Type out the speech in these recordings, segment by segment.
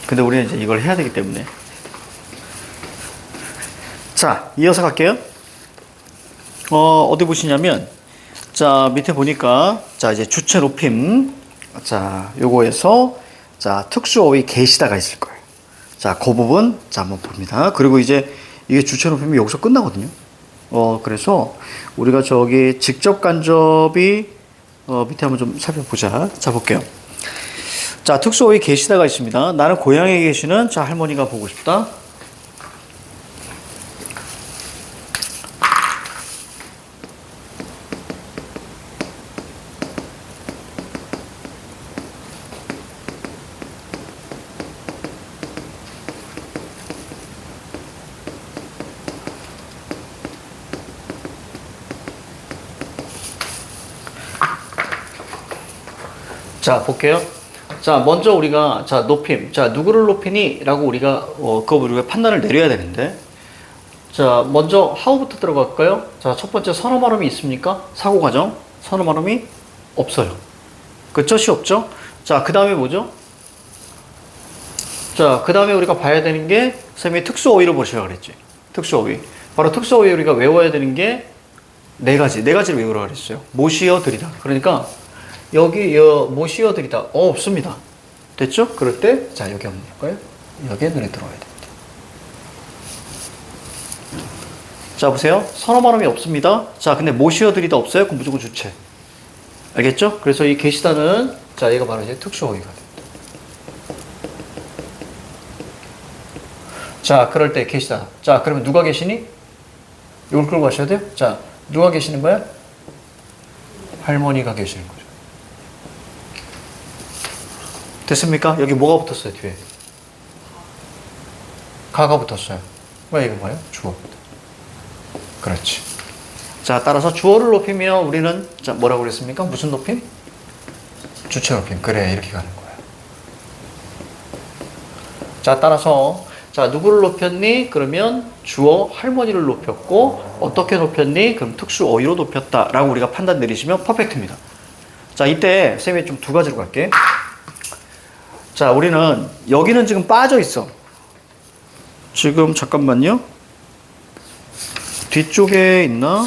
근데 우리는 이제 이걸 해야 되기 때문에. 자, 이어서 갈게요. 어디 보시냐면, 자, 밑에 보니까, 자, 이제 주체 높임. 자, 요거에서, 자, 특수 어휘 계시다가 있을 거예요. 자, 그 부분, 자, 한번 봅니다. 그리고 이제 이게 주체 높임이 여기서 끝나거든요. 그래서 우리가 저기 직접 간접이, 밑에 한번 좀 살펴보자. 자, 볼게요. 자, 특수 어휘 계시다가 있습니다. 나는 고향에 계시는, 자, 할머니가 보고 싶다. 자, 볼게요. 자, 먼저 우리가, 자, 높임. 자, 누구를 높이니? 라고 우리가, 그거 우리가 판단을 내려야 되는데. 자, 먼저, how부터 들어갈까요? 자, 첫 번째, 선어 발음이 있습니까? 사고 과정. 선어 발음이 없어요. 그쵸?시 없죠? 자, 그 다음에 뭐죠? 자, 그 다음에 우리가 봐야 되는 게, 선생님이 특수 어휘를 보시라 그랬지. 특수 어휘. 바로 특수 어휘 우리가 외워야 되는 게 네 가지를 외우라 그랬어요. 모시어 들이다. 그러니까, 여기 모시어 들이다. 없습니다. 됐죠? 그럴 때, 자, 여기 한번 볼까요? 여기에 눈에 들어와야 됩니다. 자, 보세요. 선어 발음이 없습니다. 자, 근데 모시어 들이다 없어요? 그럼 무조건 주체. 알겠죠? 그래서 이 계시다는, 자, 얘가 바로 이제 특수 어휘가 됩니다. 자, 그럴 때 계시다. 자, 그러면 누가 계시니? 이걸 끌고 가셔야 돼요? 자, 누가 계시는 거야? 할머니가 계시는 거죠. 됐습니까? 여기 뭐가 붙었어요, 뒤에? 가가 붙었어요. 왜 이거 뭐예요? 주어입니다. 그렇지. 자, 따라서 주어를 높이면 우리는, 자, 뭐라고 그랬습니까? 무슨 높임? 주체 높임. 그래, 이렇게 가는 거야. 자, 따라서, 자, 누구를 높였니? 그러면 주어 할머니를 높였고, 어떻게 높였니? 그럼 특수 어휘로 높였다. 라고 우리가 판단 내리시면 퍼펙트입니다. 자, 이때 쌤이 좀 두 가지로 갈게. 자, 우리는 여기는 지금 빠져 있어. 지금 잠깐만요. 뒤쪽에 있나?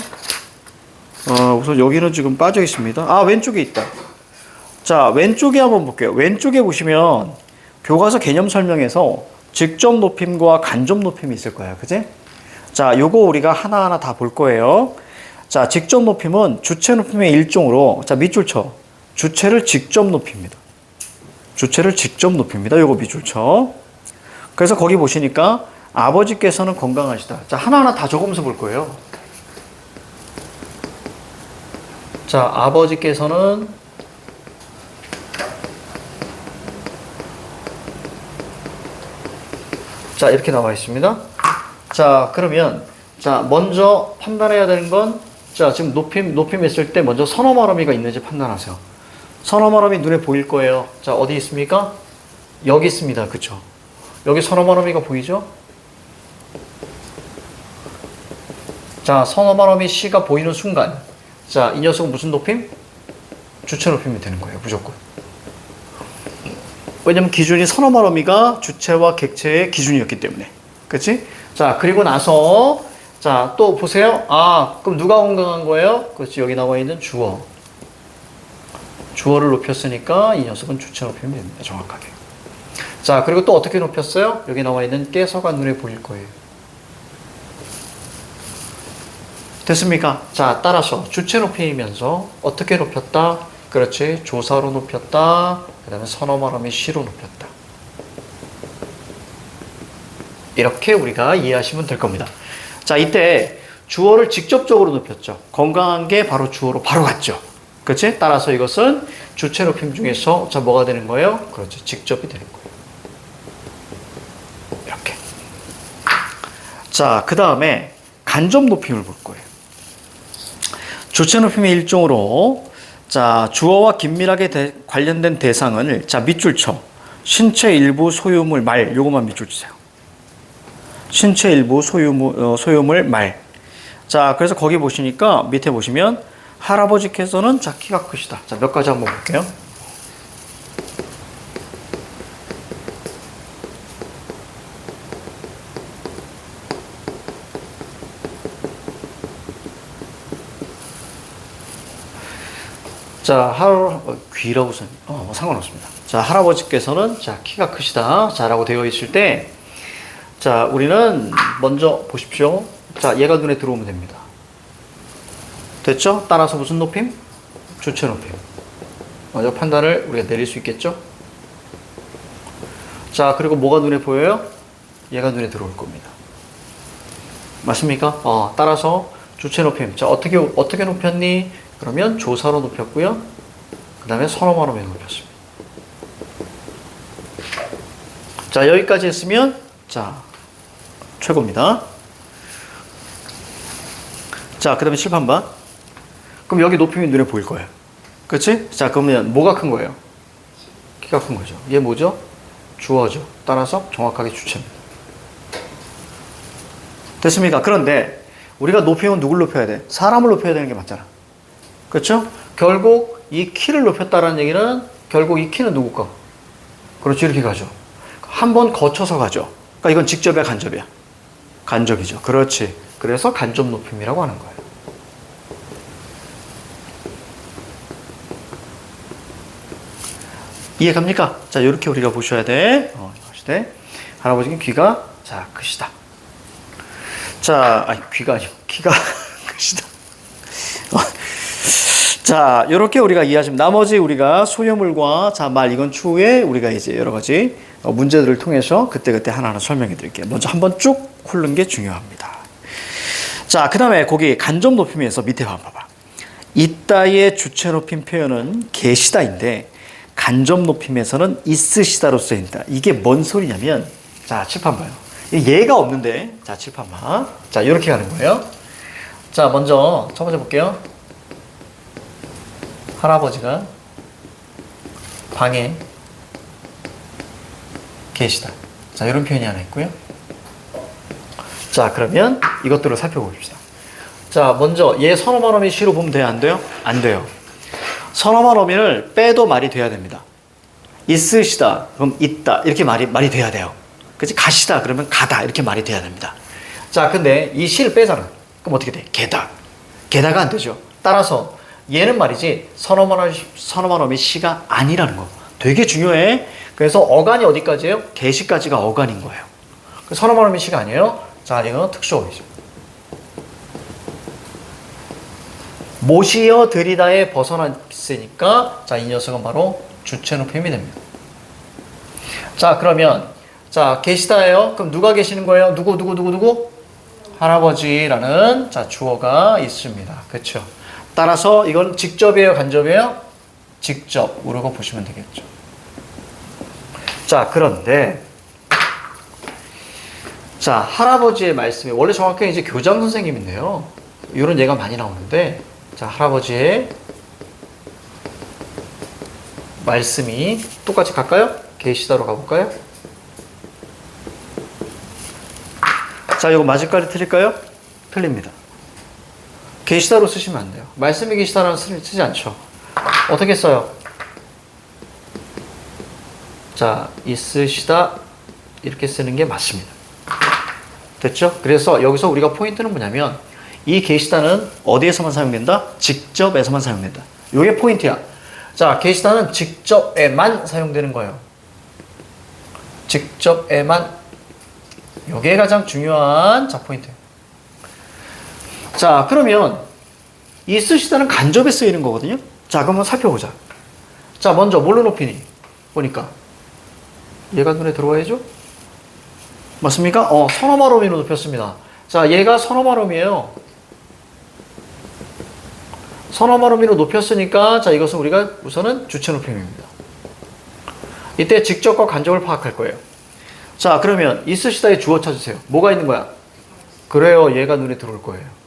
우선 여기는 지금 빠져 있습니다. 아, 왼쪽에 있다. 자, 왼쪽에 한번 볼게요. 왼쪽에 보시면 교과서 개념 설명에서 직접 높임과 간접 높임이 있을 거예요. 그지? 자, 요거 우리가 하나하나 다 볼 거예요. 자, 직접 높임은 주체 높임의 일종으로, 자, 밑줄 쳐. 주체를 직접 높입니다. 주체를 직접 높입니다. 요거 밑줄 쳐. 그래서 거기 보시니까 아버지께서는 건강하시다. 자, 하나하나 다 적으면서 볼 거예요. 자, 아버지께서는 자, 이렇게 나와 있습니다. 자, 그러면 자, 먼저 판단해야 되는 건 자, 지금 높임 했을 때 먼저 선어 말어미가 있는지 판단하세요. 선어 말어미 눈에 보일 거예요. 자, 어디 있습니까? 여기 있습니다. 그쵸? 여기 선어 말어미가 보이죠? 자, 선어 말어미 C가 보이는 순간 자, 이 녀석은 무슨 높임? 주체 높임이 되는 거예요. 무조건. 왜냐면 기준이 선어 말어미가 주체와 객체의 기준이었기 때문에. 그치? 자, 그리고 나서 자, 또 보세요. 아, 그럼 누가 건강한 거예요? 그렇지. 여기 나와 있는 주어. 주어를 높였으니까 이 녀석은 주체 높임이 됩니다. 정확하게. 자, 그리고 또 어떻게 높였어요? 여기 나와 있는 깨서가 눈에 보일 거예요. 됐습니까? 자, 따라서 주체 높이면서 어떻게 높였다? 그렇지. 조사로 높였다. 그 다음에 선어 말어미 시로 높였다. 이렇게 우리가 이해하시면 될 겁니다. 자, 이때 주어를 직접적으로 높였죠. 건강한 게 바로 주어로 바로 갔죠. 그렇지? 따라서 이것은 주체 높임 중에서 자, 뭐가 되는 거예요? 그렇죠. 직접이 되는 거예요. 이렇게. 자, 그 다음에 간접 높임을 볼 거예요. 주체 높임의 일종으로 자, 주어와 긴밀하게 관련된 대상을 자, 밑줄 쳐. 신체 일부 소유물 말 요것만 밑줄 치세요. 신체 일부 소유물 말. 자, 그래서 거기 보시니까 밑에 보시면 할아버지께서는 자, 키가 크시다. 자, 몇 가지 한번 볼게요. 자, 귀라고 써. 뭐 상관없습니다. 자, 할아버지께서는 자, 키가 크시다. 자라고 되어 있을 때, 자, 우리는 먼저 보십시오. 자, 얘가 눈에 들어오면 됩니다. 됐죠? 따라서 무슨 높임? 주체 높임. 먼저 판단을 우리가 내릴 수 있겠죠? 자, 그리고 뭐가 눈에 보여요? 얘가 눈에 들어올 겁니다. 맞습니까? 따라서 주체 높임. 자, 어떻게 높였니? 그러면 조사로 높였고요. 그 다음에 서너만음에 높였습니다. 자, 여기까지 했으면, 자, 최고입니다. 자, 그 다음에 칠판봐. 그럼 여기 높임이 눈에 보일 거예요. 그치? 자, 그러면 뭐가 큰 거예요? 키가 큰 거죠. 얘 뭐죠? 주어죠. 따라서 정확하게 주체입니다. 됐습니까? 그런데 우리가 높이면 누굴 높여야 돼? 사람을 높여야 되는 게 맞잖아. 그렇죠? 결국 이 키를 높였다는 얘기는 결국 이 키는 누구 거? 그렇지, 이렇게 가죠. 한 번 거쳐서 가죠. 그러니까 이건 직접이야, 간접이야? 간접이죠. 그렇지. 그래서 간접 높임이라고 하는 거예요. 이해갑니까? 자, 이렇게 우리가 보셔야 돼. 보시되 할아버지는 귀가 자 크시다. 자, 아니 귀가 아니고 키가 크시다. 자, 이렇게 우리가 이해하시면 나머지 우리가 소유물과 자, 말 이건 추후에 우리가 이제 여러 가지 문제들을 통해서 그때그때 하나하나 설명해 드릴게요. 먼저 한번 쭉 훑는 게 중요합니다. 자, 그 다음에 거기 간접 높임에서 밑에 봐봐. 이따의 주체 높임 표현은 계시다인데 간접 높임에서는 있으시다로 쓰인다. 이게 뭔 소리냐면, 자, 칠판 봐요. 얘가 없는데, 자, 칠판 봐. 자, 이렇게 가는 거예요. 자, 먼저 첫 번째 볼게요. 할아버지가 방에 계시다. 자, 이런 표현이 하나 있고요. 자, 그러면 이것들을 살펴봅시다. 자, 먼저 얘 선어만 어미 시로 보면 돼요? 안 돼요? 안 돼요. 선어만 어미를 빼도 말이 돼야 됩니다. 있으시다, 그럼 있다. 이렇게 말이 돼야 돼요. 그치? 가시다, 그러면 가다. 이렇게 말이 돼야 됩니다. 자, 근데 이 시를 빼잖아. 그럼 어떻게 돼? 게다. 게다가 안 되죠. 따라서 얘는 말이지 선어만 어미 시가 아니라는 거. 되게 중요해. 그래서 어간이 어디까지예요? 개시까지가 어간인 거예요. 선어만 어미 시가 아니에요. 자, 이건 특수어휘죠. 모시어 들이다에 벗어났으니까 자, 이 녀석은 바로 주체 높임이 됩니다. 자, 그러면 자, 계시다예요. 그럼 누가 계시는 거예요? 누구? 할아버지라는 자, 주어가 있습니다. 그렇죠? 따라서 이건 직접이에요, 간접이에요? 직접으로 보시면 되겠죠. 자, 그런데 자, 할아버지의 말씀이 원래 정확하게 이제 교장 선생님인데요. 이런 예가 많이 나오는데 자, 할아버지의 말씀이 똑같이 갈까요? 계시다로 가볼까요? 자, 이거 맞을까요? 틀릴까요? 틀립니다. 계시다로 쓰시면 안 돼요. 말씀이 계시다라는 쓰지 않죠. 어떻게 써요? 자, 있으시다 이렇게 쓰는 게 맞습니다. 됐죠? 그래서 여기서 우리가 포인트는 뭐냐면 이 계시다는 어디에서만 사용된다? 직접에서만 사용된다. 이게 포인트야. 자, 계시다는 직접에만 사용되는 거예요. 직접에만. 이게 가장 중요한 자, 포인트. 자, 그러면 있으시다는 간접에 쓰이는 거거든요. 자, 그럼 한번 살펴보자. 자, 먼저 뭘로 높이니? 보니까 얘가 눈에 들어와야죠? 맞습니까? 선어마롬이로 높였습니다. 자, 얘가 선어마롬이에요. 선어마롬이로 높였으니까 자, 이것은 우리가 우선은 주체 높임입니다. 이때 직접과 간접을 파악할 거예요. 자, 그러면 있으시다의 주어 찾으세요. 뭐가 있는 거야? 그래요, 얘가 눈에 들어올 거예요.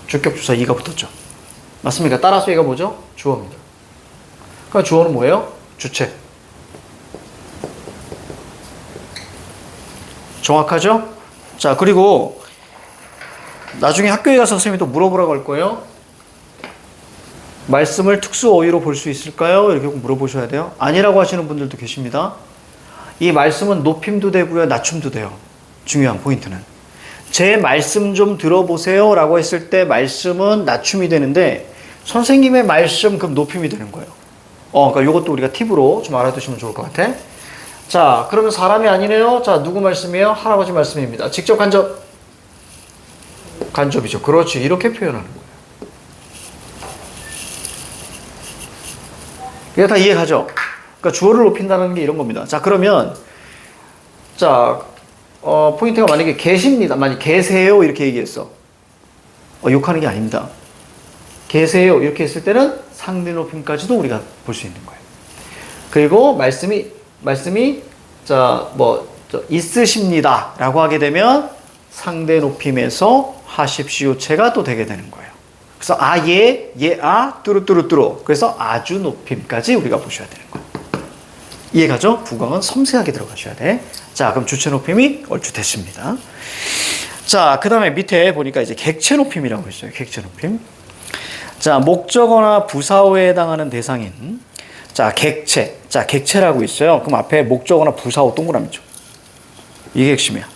주격주사 이가 붙었죠. 맞습니까? 따라서 얘가 뭐죠? 주어입니다. 그럼 주어는 뭐예요? 주체. 정확하죠? 자, 그리고 나중에 학교에 가서 선생님이 또 물어보라고 할 거예요. 말씀을 특수 어휘로 볼 수 있을까요? 이렇게 물어보셔야 돼요. 아니라고 하시는 분들도 계십니다. 이 말씀은 높임도 되고요, 낮춤도 돼요. 중요한 포인트는. 제 말씀 좀 들어보세요 라고 했을 때 말씀은 낮춤이 되는데 선생님의 말씀 그럼 높임이 되는 거예요. 그러니까 이것도 우리가 팁으로 좀 알아두시면 좋을 것 같아. 자, 그러면 사람이 아니네요. 자, 누구 말씀이에요? 할아버지 말씀입니다. 직접 간접. 간접이죠. 그렇지. 이렇게 표현하는 거예요. 이게 다 이해가죠? 그러니까 주어를 높인다는 게 이런 겁니다. 자, 그러면 자, 포인트가 만약에 계십니다. 만약에 계세요 이렇게 얘기했어. 욕하는 게 아닙니다. 계세요 이렇게 했을 때는 상대 높임까지도 우리가 볼 수 있는 거예요. 그리고 말씀이 있으십니다라고 하게 되면 상대 높임에서 하십시오체가 또 되게 되는 거예요. 그래서 뚜루뚜루뚜루. 그래서 아주 높임까지 우리가 보셔야 되는 거예요. 이해가죠? 부강은 섬세하게 들어가셔야 돼. 자, 그럼 주체 높임이 얼추 됐습니다. 자, 그 다음에 밑에 보니까 이제 객체 높임이라고 있어요. 객체 높임. 자, 목적어나 부사어에 해당하는 대상인 자, 객체. 자, 객체라고 있어요. 그럼 앞에 목적어나 부사어 동그라미죠. 이게 핵심이야.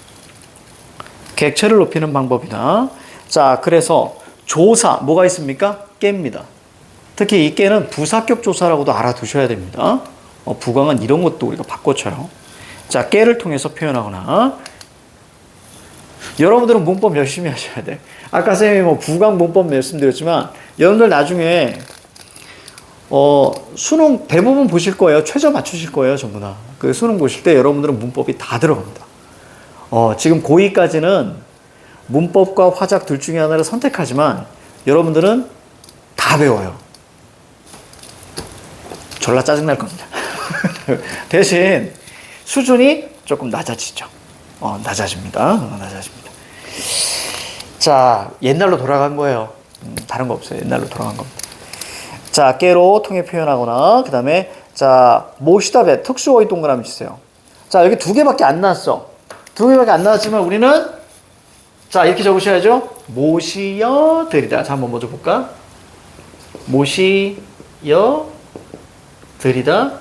객체를 높이는 방법이다. 자, 그래서 조사 뭐가 있습니까? 깨입니다. 특히 이 깨는 부사격 조사라고도 알아두셔야 됩니다. 부강은 이런 것도 우리가 바꿔쳐요. 자, 깨를 통해서 표현하거나 여러분들은 문법 열심히 하셔야 돼. 아까 쌤이 부강 문법 말씀드렸지만 여러분들 나중에 수능 대부분 보실 거예요. 최저 맞추실 거예요. 전부 다. 그 수능 보실 때 여러분들은 문법이 다 들어갑니다. 지금 고2까지는 문법과 화작 둘 중에 하나를 선택하지만 여러분들은 다 배워요. 졸라 짜증날 겁니다. 대신 수준이 조금 낮아지죠. 낮아집니다. 낮아집니다. 자, 옛날로 돌아간 거예요. 다른 거 없어요. 옛날로 돌아간 겁니다. 자, 깨로 통해 표현하거나, 그 다음에, 자, 모시다 배, 특수어휘 동그라미 주세요. 자, 여기 두 개밖에 안 나왔어. 두 개밖에 안 나왔지만 우리는, 자, 이렇게 적으셔야죠. 모시여 드리다. 자, 한번 먼저 볼까? 모시여 드리다.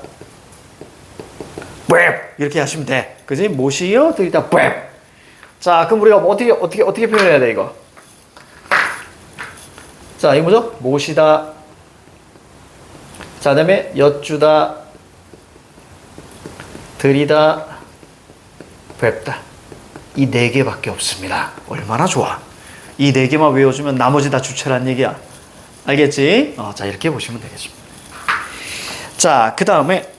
웹! 이렇게 하시면 돼. 그지? 모시여 드리다. 웹! 자, 그럼 우리가 어떻게 표현해야 돼, 이거? 자, 이거 뭐죠? 모시다. 자, 그 다음에 여쭈다, 드리다, 뵙다. 이 네 개밖에 없습니다. 얼마나 좋아. 이 네 개만 외워주면 나머지 다 주체란 얘기야. 알겠지? 자, 이렇게 보시면 되겠습니다. 자, 그 다음에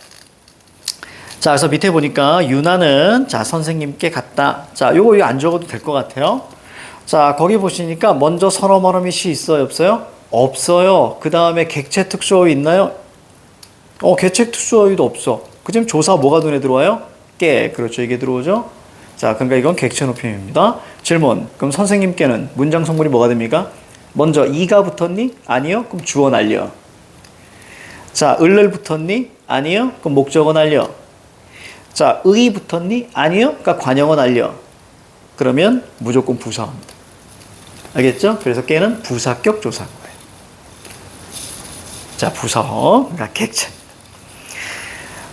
자, 그래서 밑에 보니까 유나는 자, 선생님께 갔다. 자, 요거 안 적어도 될 것 같아요. 자, 거기 보시니까 먼저 선어 말음이 시 있어요, 없어요? 없어요. 그 다음에 객체 특수어휘 있나요? 객체 특수어휘도 없어. 그 지금 조사 뭐가 눈에 들어와요? 깨. 그렇죠. 이게 들어오죠? 자, 그러니까 이건 객체 높임입니다. 질문. 그럼 선생님께는 문장 성분이 뭐가 됩니까? 먼저 이가 붙었니? 아니요. 그럼 주어 날려. 자, 을을 붙었니? 아니요. 그럼 목적어 날려. 자, 의 붙었니? 아니요. 그러니까 관형어 날려. 그러면 무조건 부사입니다. 알겠죠? 그래서 깨는 부사격 조사인 거예요. 자, 부사어. 그러니까 객체.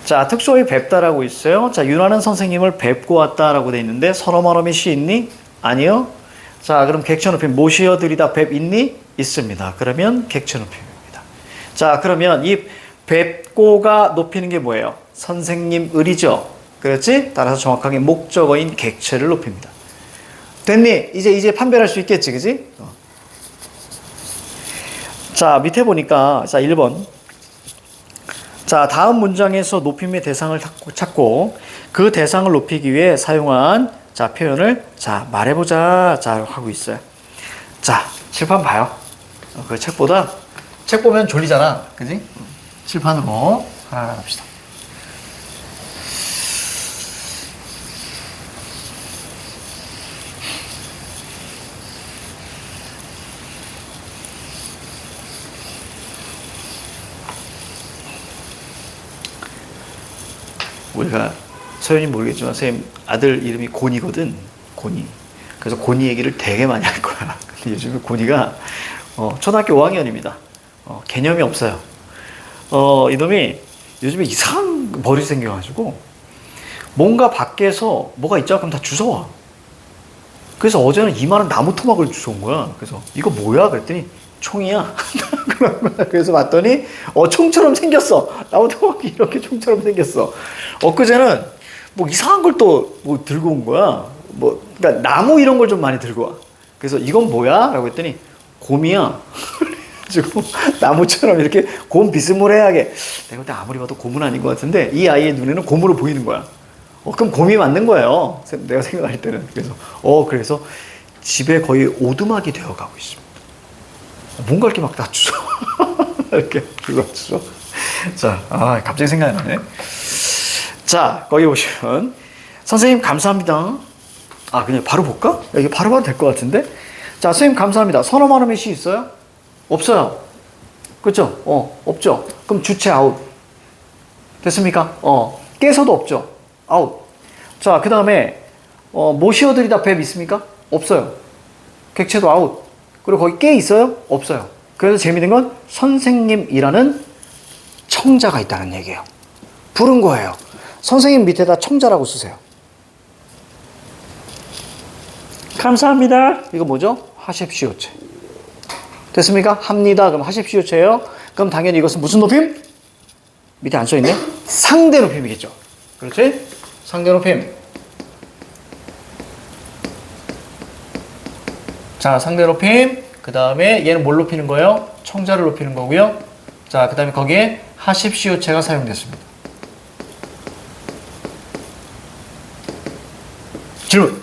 자, 특수어휘 뵙다라고 있어요. 자, 윤하는 선생님을 뵙고 왔다라고 돼 있는데 선어 말음이 시 있니? 아니요. 자, 그럼 객체 높임 모시어 드리다 뵙 있니? 있습니다. 그러면 객체 높임입니다. 자, 그러면 이 뵙고가 높이는 게 뭐예요? 선생님 을이죠. 그렇지? 따라서 정확하게 목적어인 객체를 높입니다. 됐니? 이제 판별할 수 있겠지, 그지? 자, 밑에 보니까 자, 1번. 자, 다음 문장에서 높임의 대상을 찾고 그 대상을 높이기 위해 사용한 자, 표현을 자, 말해보자. 자, 하고 있어요. 자, 칠판 봐요. 그 책 보면 졸리잖아. 그지? 칠판으로 하나 합시다. 우리가 서연이 모르겠지만 선생님 아들 이름이 곤이거든. 곤이. 그래서 곤이 얘기를 되게 많이 할 거야. 근데 요즘에 곤이가 초등학교 5학년입니다. 개념이 없어요. 이놈이 요즘에 이상한 버릇이 생겨가지고 뭔가 밖에서 뭐가 있자 그럼 다 주워와. 그래서 어제는 이만한 나무 토막을 주워온 거야. 그래서 이거 뭐야? 그랬더니 총이야. 그래서 봤더니 총처럼 생겼어. 나무 토막이 이렇게 총처럼 생겼어. 엊그제는 뭐 이상한 걸 또 뭐 들고 온 거야. 뭐 그러니까 나무 이런 걸 좀 많이 들고 와. 그래서 이건 뭐야? 라고 했더니 곰이야. 그래가지고 나무처럼 이렇게 곰 비스무리하게, 내가 그때 아무리 봐도 곰은 아닌 것 같은데 이 아이의 눈에는 곰으로 보이는 거야. 그럼 곰이 맞는 거예요. 내가 생각할 때는. 그래서 집에 거의 오두막이 되어 가고 있습니다. 뭔가 이렇게 막 낮추죠. 이렇게 낮추죠. 자, 갑자기 생각이 나네. 자, 거기 보시면 선생님 감사합니다. 그냥 바로 볼까? 이게 바로 봐도 될 것 같은데. 자, 선생님 감사합니다. 서너 만원의 시 있어요? 없어요. 그렇죠? 없죠. 그럼 주체 아웃. 됐습니까? 깨서도 없죠. 아웃. 자, 그 다음에 모시어들이다 뱀 있습니까? 없어요. 객체도 아웃. 그리고 거기 깨 있어요? 없어요. 그래서 재밌는 건 선생님이라는 청자가 있다는 얘기예요. 부른 거예요. 선생님 밑에다 청자라고 쓰세요. 감사합니다. 이거 뭐죠? 하십시오체. 됐습니까? 합니다. 그럼 하십시오체예요. 그럼 당연히 이것은 무슨 높임? 밑에 안 써있네? 상대 높임이겠죠. 그렇지? 상대 높임. 자, 상대 높임. 그 다음에 얘는 뭘 높이는 거예요? 청자를 높이는 거고요. 자, 그 다음에 거기에 하십시오체가 사용됐습니다. 질문.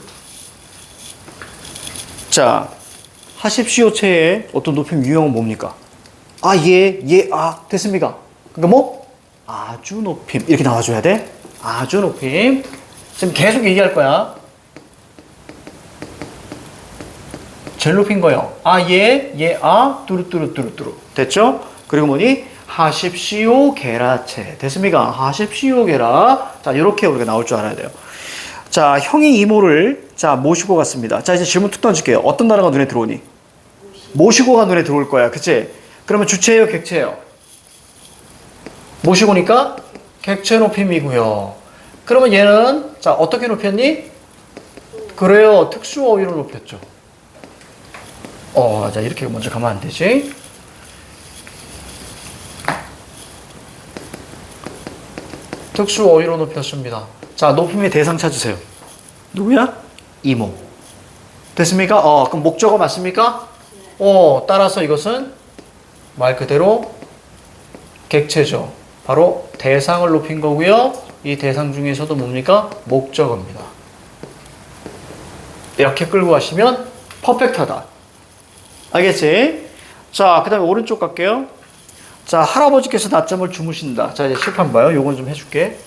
자, 하십시오체의 어떤 높임 유형은 뭡니까? 됐습니까? 그러니까 뭐? 아주 높임. 이렇게 나와줘야 돼. 아주 높임. 지금 계속 얘기할 거야. 제일 높인 거예요. 뚜루뚜루뚜루뚜루. 됐죠? 그리고 뭐니? 하십시오, 게라체. 됐습니까? 하십시오, 게라. 자, 이렇게 우리가 나올 줄 알아야 돼요. 자, 형이 이모를 모시고 갔습니다. 자, 이제 질문 툭 던질게요. 어떤 단어가 눈에 들어오니? 모시고가 눈에 들어올 거야. 그치? 그러면 주체예요, 객체예요? 모시고니까 객체 높임이고요. 그러면 얘는 어떻게 높였니? 그래요. 특수 어휘로 높였죠. 자, 이렇게 먼저 가면 안 되지. 특수 어휘로 높였습니다. 자, 높임의 대상 찾으세요. 누구야? 이모. 됐습니까? 그럼 목적어 맞습니까? 따라서 이것은 말 그대로 객체죠. 바로 대상을 높인 거고요. 이 대상 중에서도 뭡니까? 목적어입니다. 이렇게 끌고 가시면 퍼펙트하다. 알겠지? 자, 그 다음에 오른쪽 갈게요. 자, 할아버지께서 낮잠을 주무신다. 자, 이제 칠판 봐요. 요건 좀 해줄게.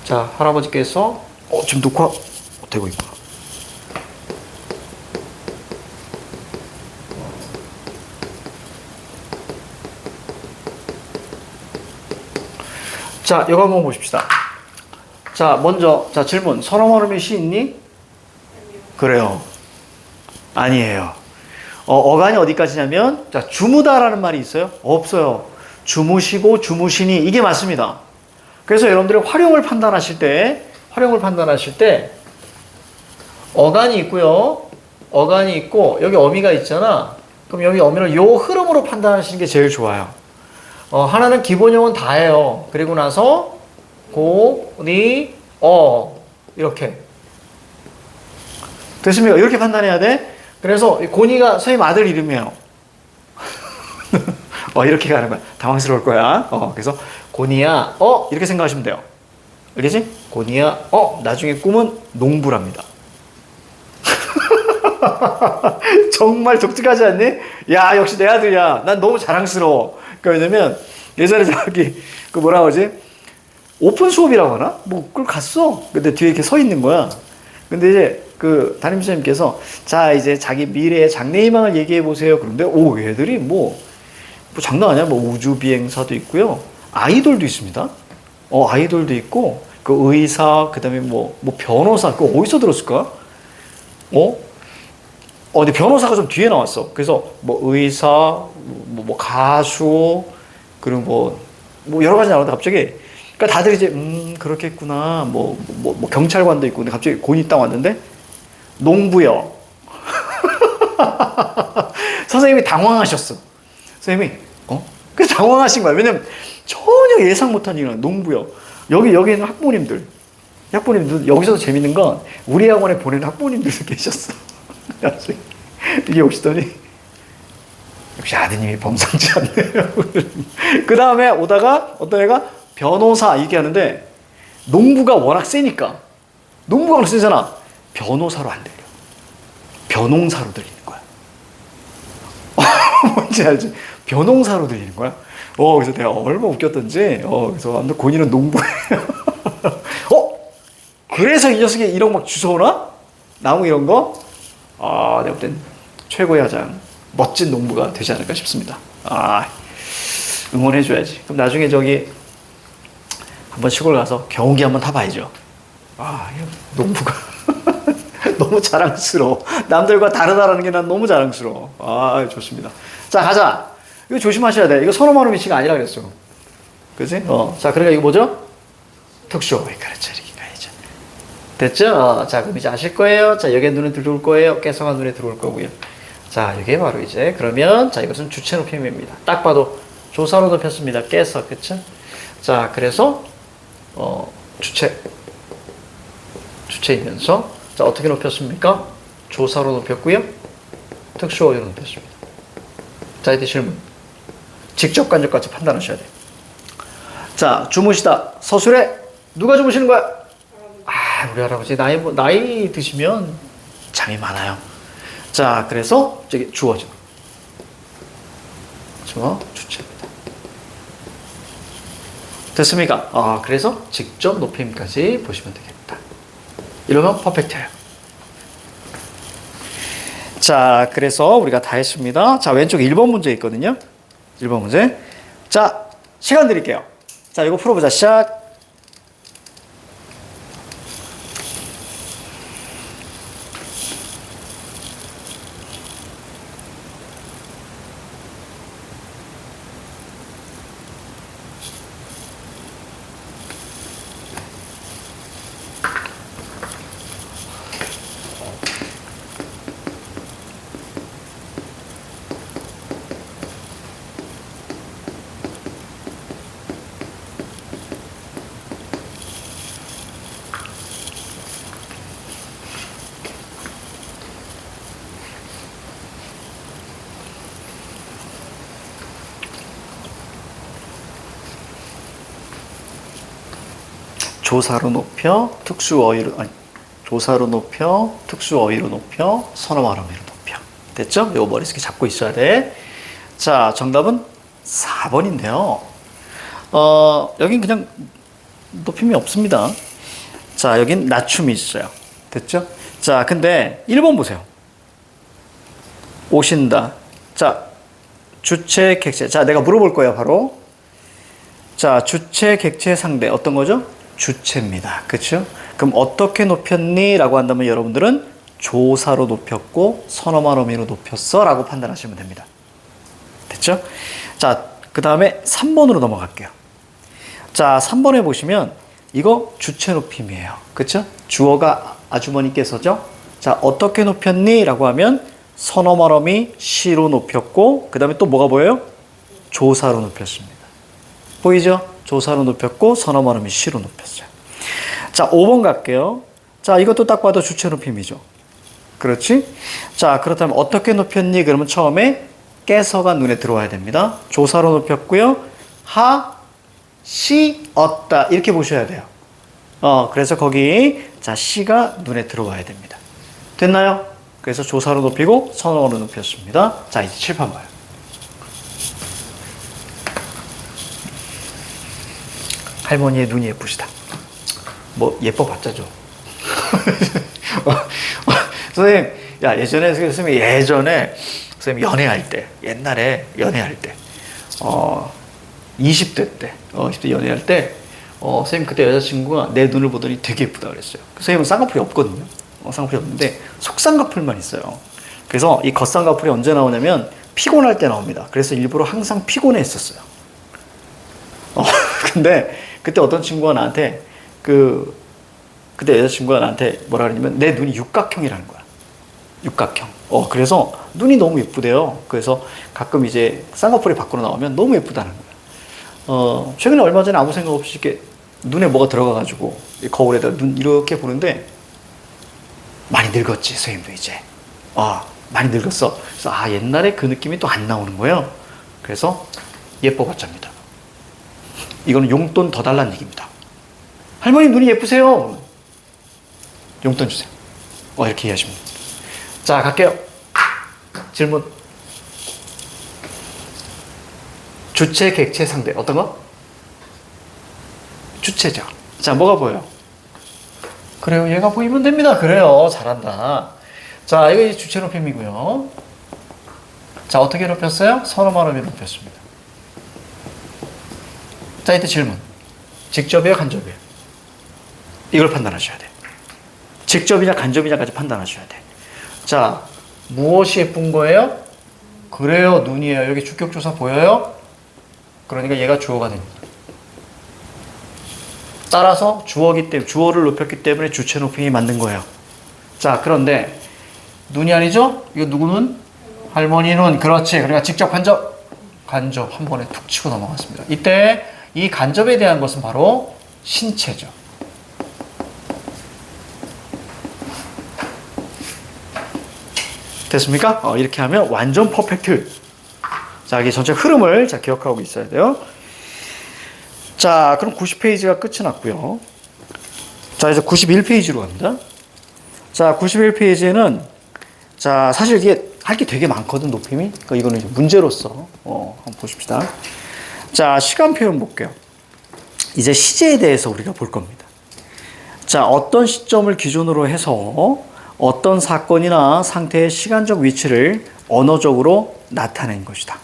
자, 할아버지께서 지금 녹화 되고 있구나. 자, 이거 한번 보십시다. 자, 먼저 질문. 서너머름의 시 있니? 그래요. 아니에요. 어간이 어디까지냐면 주무다라는 말이 있어요? 없어요. 주무시고 주무시니 이게 맞습니다. 그래서 여러분들이 활용을 판단하실 때 어간이 있고요. 어간이 있고 여기 어미가 있잖아. 그럼 여기 어미를 요 흐름으로 판단하시는 게 제일 좋아요. 하나는 기본형은 다예요. 그리고 나서 고, 니, 이렇게. 됐습니까? 이렇게 판단해야 돼. 그래서 고니가 선생님 아들 이름이에요. 이렇게 가는 거야. 당황스러울 거야. 그래서 고니야, 이렇게 생각하시면 돼요. 알겠지? 고니야, 나중에 꿈은 농부랍니다. 정말 독특하지 않니? 야, 역시 내 아들이야. 난 너무 자랑스러워. 왜냐면 예전에 그 뭐라 그러지? 오픈 수업이라고 하나? 뭐 그걸 갔어. 근데 뒤에 이렇게 서 있는 거야. 근데 이제 그 담임선생님께서 자, 이제 자기 미래의 장래희망을 얘기해 보세요. 그런데 얘들이 뭐 장난 아니야. 뭐 우주비행사도 있고요. 아이돌도 있습니다. 아이돌도 있고 그 의사, 그다음에 뭐 변호사. 그거 어디서 들었을까? 근데 변호사가 좀 뒤에 나왔어. 그래서 뭐 의사, 뭐 가수, 그리고 뭐 여러 가지 나오는데 갑자기, 그러니까 다들 이제 그렇겠구나. 뭐 경찰관도 있고. 근데 갑자기 곤이 딱 왔는데 농부요. 선생님이 당황하셨어. 선생님이, 그래서 당황하신 거야. 왜냐면 전혀 예상 못한 일은 농부요. 여기는 학부모님들 여기서도 재밌는 건 우리 학원에 보내는 학부모님들도 계셨어. 이게 오시더니 역시 아드님이 범상치 않네요. 그 다음에 오다가 어떤 애가 변호사 얘기하는데 농부가 워낙 세니까 농부가 워낙 세잖아. 변호사로 안 들려. 변홍사로 들리는 거야. 뭔지 알지? 변홍사로 들리는 거야. 그래서 내가 얼마나 웃겼던지. 그래서 아무튼 본인은 농부예요. 그래서 이 녀석이 이런 막 주워오나? 나무 이런 거? 내가 볼 땐 최고의 가장 멋진 농부가 되지 않을까 싶습니다. 응원해줘야지. 그럼 나중에 저기 한번 시골 가서 경운기 한번 타봐야죠. 농부가 너무 자랑스러워. 남들과 다르다라는 게 난 너무 자랑스러워. 좋습니다. 자, 가자. 이거 조심하셔야 돼. 이거 서너마루 미치가 아니라 그랬어. 그치? 자, 그러니까 이거 뭐죠? 특수. 그렇죠. 이렇게 가야죠. 됐죠? 자, 그럼 이제 아실 거예요. 자, 여기에 눈에 들어올 거예요. 깨서가 눈에 들어올 거고요. 자, 이게 바로 이제 그러면 자, 이것은 주체 높임입니다. 딱 봐도 조사로 높였습니다. 깨서. 그쵸? 자, 그래서 주체이면서 자, 어떻게 높였습니까? 조사로 높였고요. 특수 어휘로 높였습니다. 자, 이때 질문. 직접 간접까지 판단하셔야 돼요. 자, 주무시다. 서술에 누가 주무시는 거야? 우리 할아버지 나이 드시면 잠이 많아요. 자, 그래서 저기 주어죠. 주체입니다. 됐습니까? 그래서 직접 높임까지 보시면 되겠다. 이러면 퍼펙트예요. 자, 그래서 우리가 다 했습니다. 자, 왼쪽에 1번 문제 있거든요. 1번 문제. 자, 시간 드릴게요. 자, 이거 풀어보자. 시작. 조사로 높여 조사로 높여 특수 어휘로 높여 선어 말어미로 높여. 됐죠? 이거 머릿속에 잡고 있어야 돼. 자, 정답은 4번인데요. 여긴 그냥 높임이 없습니다. 자, 여긴 낮춤이 있어요. 됐죠? 자, 근데 1번 보세요. 오신다. 자, 주체, 객체. 자, 내가 물어볼 거예요, 바로. 자, 주체, 객체, 상대. 어떤 거죠? 주체입니다. 그렇죠? 그럼 어떻게 높였니? 라고 한다면 여러분들은 조사로 높였고 선어말 어미로 높였어 라고 판단하시면 됩니다. 됐죠? 자, 그 다음에 3번으로 넘어갈게요. 자, 3번에 보시면 이거 주체 높임이에요. 그렇죠? 주어가 아주머니께서죠? 자, 어떻게 높였니? 라고 하면 선어말 어미 시로 높였고 그 다음에 또 뭐가 보여요? 조사로 높였습니다. 보이죠? 조사로 높였고 선어말 어미 시로 높였어요. 자, 5번 갈게요. 자, 이것도 딱 봐도 주체 높임이죠. 그렇지? 자, 그렇다면 어떻게 높였니? 그러면 처음에 깨서가 눈에 들어와야 됩니다. 조사로 높였고요. 시었다 이렇게 보셔야 돼요. 그래서 거기 자, 시가 눈에 들어와야 됩니다. 됐나요? 그래서 조사로 높이고 선어로 높였습니다. 자, 이제 칠판 봐요. 할머니의 눈이 예쁘시다. 뭐 예뻐봤자죠. 선생님, 선생님 연애할 때, 옛날에 연애할 때, 20대 때, 20대 연애할 때, 선생님 그때 여자친구가 내 눈을 보더니 되게 예쁘다 그랬어요. 선생님은 쌍꺼풀이 없거든요. 쌍꺼풀이 없는데 속쌍꺼풀만 있어요. 그래서 이 겉쌍꺼풀이 언제 나오냐면 피곤할 때 나옵니다. 그래서 일부러 항상 피곤해 했었어요. 근데 그때 어떤 친구가 나한테 그때 여자친구가 나한테 뭐라 그러냐면 내 눈이 육각형이라는 거야. 육각형. 그래서 눈이 너무 예쁘대요. 그래서 가끔 이제 쌍꺼풀이 밖으로 나오면 너무 예쁘다는 거예요. 최근에 얼마 전에 아무 생각 없이 이렇게 눈에 뭐가 들어가가지고 거울에다 눈 이렇게 보는데 많이 늙었지, 선생님도 이제. 많이 늙었어. 그래서 옛날에 그 느낌이 또 안 나오는 거예요. 그래서 예뻐봤답니다. 이거는 용돈 더 달라는 얘기입니다. 할머니 눈이 예쁘세요. 용돈 주세요. 이렇게 이해하시면 됩니다. 자, 갈게요. 질문. 주체, 객체, 상대. 어떤 거? 주체죠. 자, 뭐가 보여요? 그래요. 얘가 보이면 됩니다. 그래요. 잘한다. 자, 이거 이제 주체 높임이고요. 자, 어떻게 높였어요? 서로만하게 높였습니다. 자, 이때 질문. 직접이에요, 간접이에요? 이걸 판단하셔야 돼요. 직접이냐 간접이냐까지 판단하셔야 돼. 자, 무엇이 예쁜 거예요? 그래요, 눈이에요. 여기 주격조사 보여요? 그러니까 얘가 주어가 됩니다. 따라서 주어를 높였기 때문에 주체 높임이 맞는 거예요. 자, 그런데 눈이 아니죠? 이거 누구 눈? 할머니 눈. 그렇지. 그러니까 직접 간접 한 번에 툭 치고 넘어갔습니다. 이때 이 간접에 대한 것은 바로 신체죠. 됐습니까? 이렇게 하면 완전 퍼펙트. 자, 이게 전체 흐름을 기억하고 있어야 돼요. 자, 그럼 90페이지가 끝이 났고요. 자, 이제 91페이지로 갑니다. 자, 91페이지에는 자, 사실 이게 할 게 되게 많거든, 높임이. 그러니까 이거는 이제 문제로서 한번 보십시다. 자, 시간 표현 볼게요. 이제 시제에 대해서 우리가 볼 겁니다. 자, 어떤 시점을 기준으로 해서 어떤 사건이나 상태의 시간적 위치를 언어적으로 나타낸 것이다.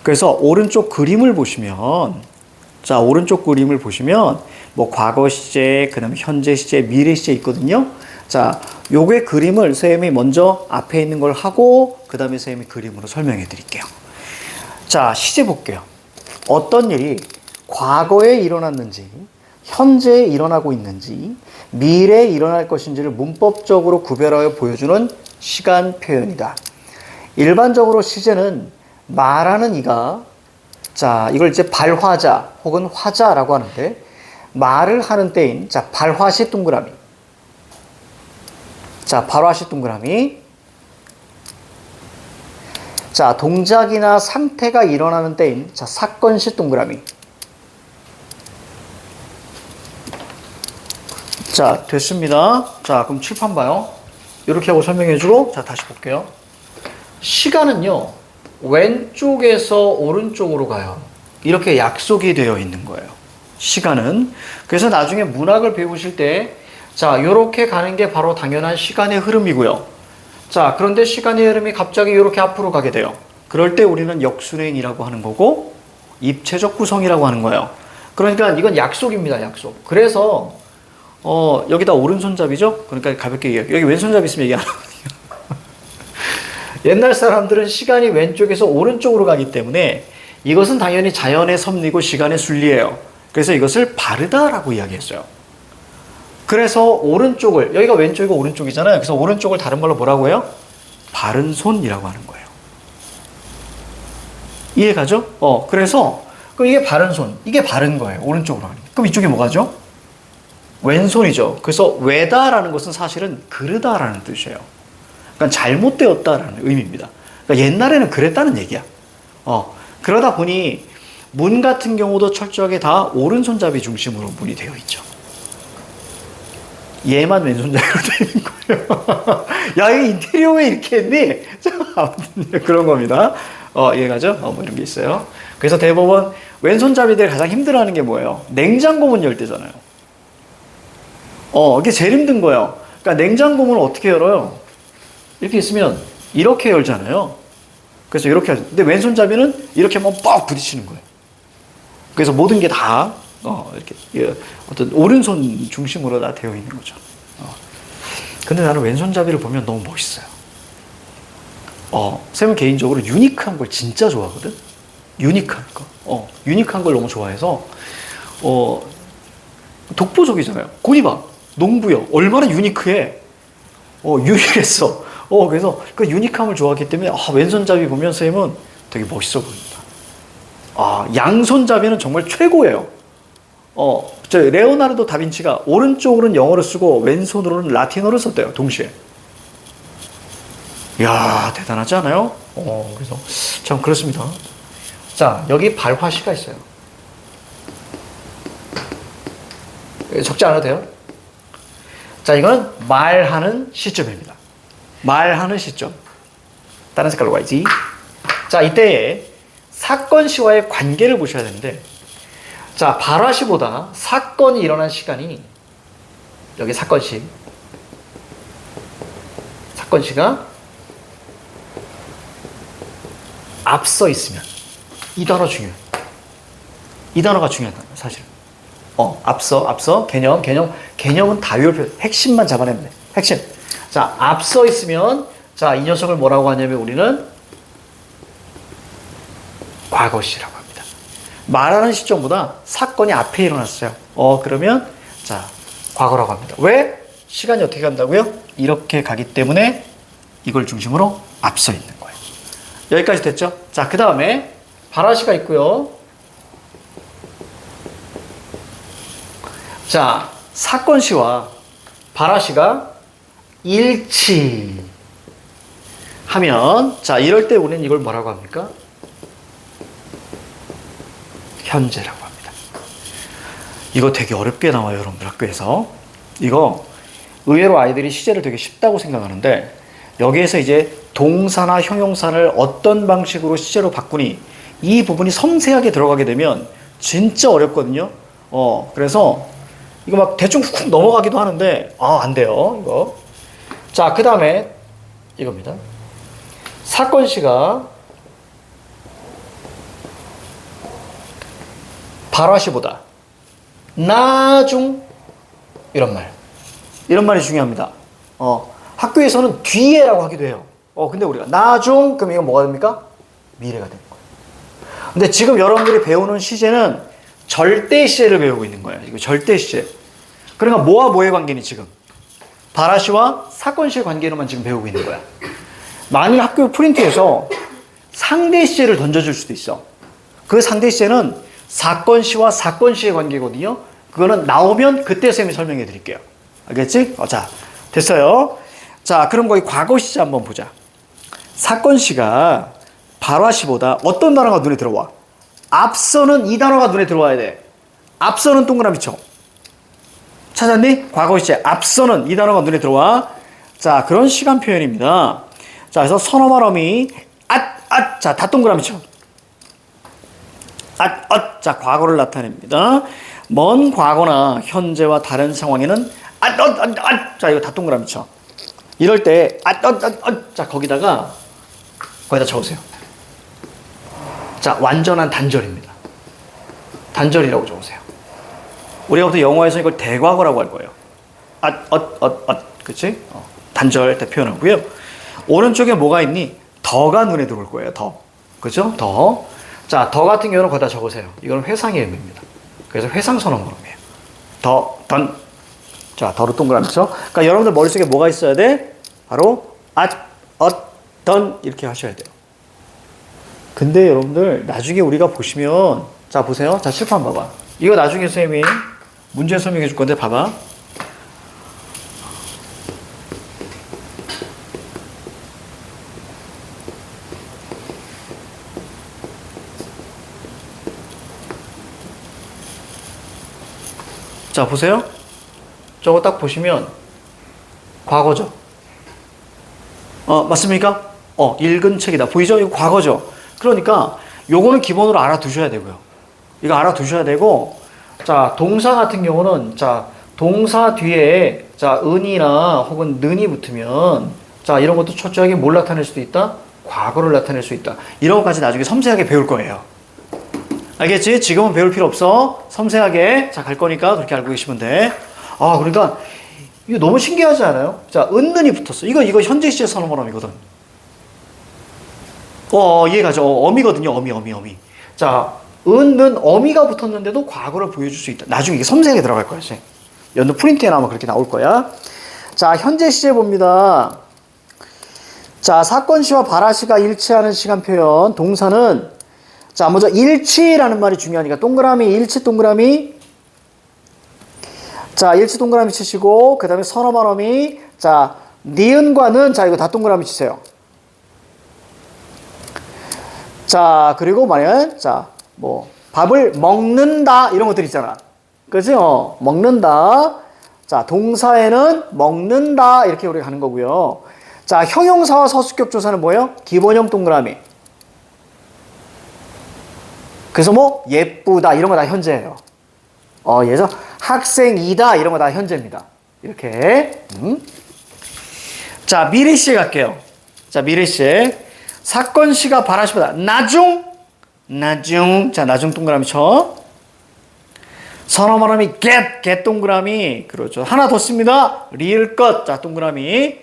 그래서 오른쪽 그림을 보시면, 자, 오른쪽 그림을 보시면 뭐 과거 시제, 그다음에 현재 시제, 미래 시제 있거든요. 자, 요게 그림을 선생님이 먼저 앞에 있는 걸 하고 그다음에 선생님이 그림으로 설명해 드릴게요. 자, 시제 볼게요. 어떤 일이 과거에 일어났는지, 현재에 일어나고 있는지, 미래에 일어날 것인지를 문법적으로 구별하여 보여주는 시간 표현이다. 일반적으로 시제는 말하는 이가, 자, 이걸 이제 발화자 혹은 화자라고 하는데, 말을 하는 때인, 자, 발화시 동그라미. 자, 발화시 동그라미. 자, 동작이나 상태가 일어나는 때인, 자, 사건시 동그라미. 자, 됐습니다. 자, 그럼 칠판 봐요. 이렇게 하고 설명해주고, 자, 다시 볼게요. 시간은요, 왼쪽에서 오른쪽으로 가요. 이렇게 약속이 되어 있는 거예요. 시간은. 그래서 나중에 문학을 배우실 때, 자, 요렇게 가는 게 바로 당연한 시간의 흐름이고요. 자, 그런데 시간의 흐름이 갑자기 이렇게 앞으로 가게 돼요. 그럴 때 우리는 역순행이라고 하는 거고, 입체적 구성이라고 하는 거예요. 그러니까 이건 약속입니다, 약속. 그래서, 여기다 오른손잡이죠? 그러니까 가볍게 얘기해요. 여기 왼손잡이 있으면 얘기 안 하거든요. 옛날 사람들은 시간이 왼쪽에서 오른쪽으로 가기 때문에 이것은 당연히 자연의 섭리고 시간의 순리예요. 그래서 이것을 바르다라고 이야기했어요. 그래서 오른쪽을, 여기가 왼쪽이고 오른쪽이잖아요. 그래서 오른쪽을 다른 말로 뭐라고 해요? 바른 손이라고 하는 거예요. 이해가죠? 그래서 그럼 이게 바른 손, 이게 바른 거예요. 오른쪽으로 하는. 그럼 이쪽이 뭐가죠? 왼손이죠. 그래서 외다라는 것은 사실은 그르다라는 뜻이에요. 그러니까 잘못되었다라는 의미입니다. 그러니까 옛날에는 그랬다는 얘기야. 그러다 보니 문 같은 경우도 철저하게 다 오른손잡이 중심으로 문이 되어 있죠. 얘만 왼손잡이로 되는 거예요. 야, 이 인테리어 왜 이렇게 했니? 아무튼 그런 겁니다. 이해가죠? 뭐 이런 게 있어요. 그래서 대법원 왼손잡이들 가장 힘들어하는 게 뭐예요? 냉장고 문 열 때잖아요. 이게 제일 힘든 거예요. 그러니까 냉장고 문을 어떻게 열어요? 이렇게 있으면 이렇게 열잖아요. 그래서 이렇게 하죠. 근데 왼손잡이는 이렇게 한번 뻑 부딪히는 거예요. 그래서 모든 게 다 이렇게 어떤 오른손 중심으로 다 되어 있는 거죠. 근데 나는 왼손잡이를 보면 너무 멋있어요. 쌤은 개인적으로 유니크한 걸 진짜 좋아하거든. 유니크한 거. 유니크한 걸 너무 좋아해서 독보적이잖아요. 거기 봐. 농부요. 얼마나 유니크해. 유일했어. 그래서 그 유니크함을 좋아하기 때문에 왼손잡이 보면 선생님은 되게 멋있어 보입니다. 양손잡이는 정말 최고예요. 저 레오나르도 다빈치가 오른쪽으로는 영어를 쓰고 왼손으로는 라틴어를 썼대요. 동시에. 이야, 대단하지 않아요? 그래서 참 그렇습니다. 자, 여기 발화시가 있어요. 적지 않아도 돼요? 자, 이건 말하는 시점입니다. 말하는 시점. 다른 색깔로 가야지. 자, 이때에 사건시와의 관계를 보셔야 되는데, 자, 발화시보다 사건이 일어난 시간이, 여기 사건시. 사건시가 앞서 있으면, 이 단어 중요해. 이 단어가 중요하다, 사실은. 앞서, 개념은 다 외울 핵심만 잡아내면 돼. 핵심. 자, 앞서 있으면, 자, 이 녀석을 뭐라고 하냐면 우리는 과거시라고 합니다. 말하는 시점보다 사건이 앞에 일어났어요. 그러면, 자, 과거라고 합니다. 왜? 시간이 어떻게 간다고요? 이렇게 가기 때문에 이걸 중심으로 앞서 있는 거예요. 여기까지 됐죠? 자, 그 다음에 발화시가 있고요. 자, 사건시와 발화시가 일치하면, 자, 이럴 때 우리는 이걸 뭐라고 합니까? 현재라고 합니다. 이거 되게 어렵게 나와요, 여러분들 학교에서. 이거 의외로 아이들이 시제를 되게 쉽다고 생각하는데, 여기에서 이제 동사나 형용사를 어떤 방식으로 시제로 바꾸니, 이 부분이 섬세하게 들어가게 되면 진짜 어렵거든요. 그래서 이거 막 대충 훅 넘어가기도 하는데, 안 돼요, 이거. 자, 그 다음에 이겁니다. 사건시가 발화시보다 나중, 이런 말이 중요합니다. 학교에서는 뒤에라고 하기도 해요. 근데 우리가 나중, 그럼 이건 뭐가 됩니까? 미래가 되는 거예요. 근데 지금 여러분들이 배우는 시제는 절대 시제를 배우고 있는 거예요. 이거 절대 시제. 그러니까 뭐와 뭐의 관계니 지금? 발화시와 사건시의 관계로만 지금 배우고 있는 거야. 만일 학교 프린트에서 상대 시제를 던져줄 수도 있어. 그 상대 시제는 사건시와 사건시의 관계거든요. 그거는 나오면 그때 쌤이 설명해 드릴게요. 알겠지? 자, 됐어요. 자, 그럼 거기 과거 시제 한번 보자. 사건시가 발화시보다 어떤 단어가 눈에 들어와? 앞서는 이 단어가 눈에 들어와야 돼. 앞서는 동그라미 쳐. 찾았니? 과거 시제. 앞서는 이 단어가 눈에 들어와. 자, 그런 시간 표현입니다. 자, 그래서 서너 말어미 자, 다 동그라미 쳐. 자, 과거를 나타냅니다. 먼 과거나 현재와 다른 상황에는 자, 이거 다 동그라미 쳐. 이럴 때 자, 거기다 적으세요. 자, 완전한 단절입니다. 단절이라고 적으세요. 우리가 보통 영어에서 이걸 대과거라고 할 거예요. 그치? 단절 때 표현하고요. 오른쪽에 뭐가 있니? 더가 눈에 들어올 거예요. 더. 그죠? 더. 자, 더 같은 경우는 거기다 적으세요. 이건 회상의 의미입니다. 그래서 회상선언 발음이에요. 더, 던. 자, 더로 동그라미 쳐. 그러니까 여러분들 머릿속에 뭐가 있어야 돼? 바로 던 이렇게 하셔야 돼요. 근데 여러분들 나중에 우리가 보시면, 자, 보세요. 자, 칠판 봐봐. 이거 나중에 선생님이 문제 설명해 줄 건데 봐봐. 자, 보세요. 저거 딱 보시면 과거죠. 맞습니까? 읽은 책이다. 보이죠? 이거 과거죠. 그러니까 요거는 기본으로 알아두셔야 되고요. 이거 알아두셔야 되고, 자, 동사 같은 경우는, 자, 동사 뒤에, 자, 은이나 혹은 는이 붙으면, 자, 이런 것도 초조하게 뭘 나타낼 수도 있다? 과거를 나타낼 수 있다. 이런 것까지 나중에 섬세하게 배울 거예요. 알겠지? 지금은 배울 필요 없어. 섬세하게, 자, 갈 거니까 그렇게 알고 계시면 돼. 그러니까, 이거 너무 신기하지 않아요? 자, 은는이 붙었어. 이거 현재 시제 선언어람이거든. 이해가죠? 어미거든요. 어미. 자, 는 어미가 붙었는데도 과거를 보여줄 수 있다. 나중에 이게 섬세하게 들어갈 거야, 쌤. 연도 프린트에 나오면 그렇게 나올 거야. 자, 현재 시제 봅니다. 자, 사건 시와 발화 시가 일치하는 시간 표현. 동사는 자, 먼저 일치라는 말이 중요하니까 동그라미, 일치 동그라미. 자, 일치 동그라미 치시고 그다음에 서너 말어미. 자, 니은과는 자, 이거 다 동그라미 치세요. 자, 그리고 만약 자, 뭐 밥을 먹는다 이런 것들 있잖아. 그지? 먹는다. 자, 동사에는 먹는다 이렇게 우리가 가는 거고요. 자, 형용사와 서술격 조사는 뭐예요? 기본형 동그라미. 그래서 뭐 예쁘다 이런 거 다 현재예요. 예서 학생이다 이런 거 다 현재입니다. 이렇게. 자, 미래 시에 갈게요. 자, 미래 시에 사건 시가 발화 시보다 나중. 자, 나중 동그라미 쳐. 선어 말하미 get 동그라미. 그렇죠. 하나 더 씁니다. 리을 것. 자, 동그라미.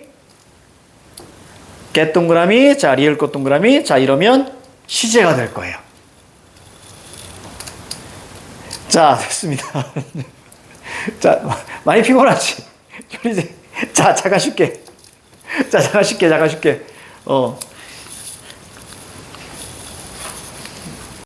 get 동그라미. 자, 리을 것 동그라미. 자, 이러면 시제가 될 거예요. 자, 됐습니다. 자, 많이 피곤하지? 자, 잠깐 쉴게. 자, 잠깐 쉴게.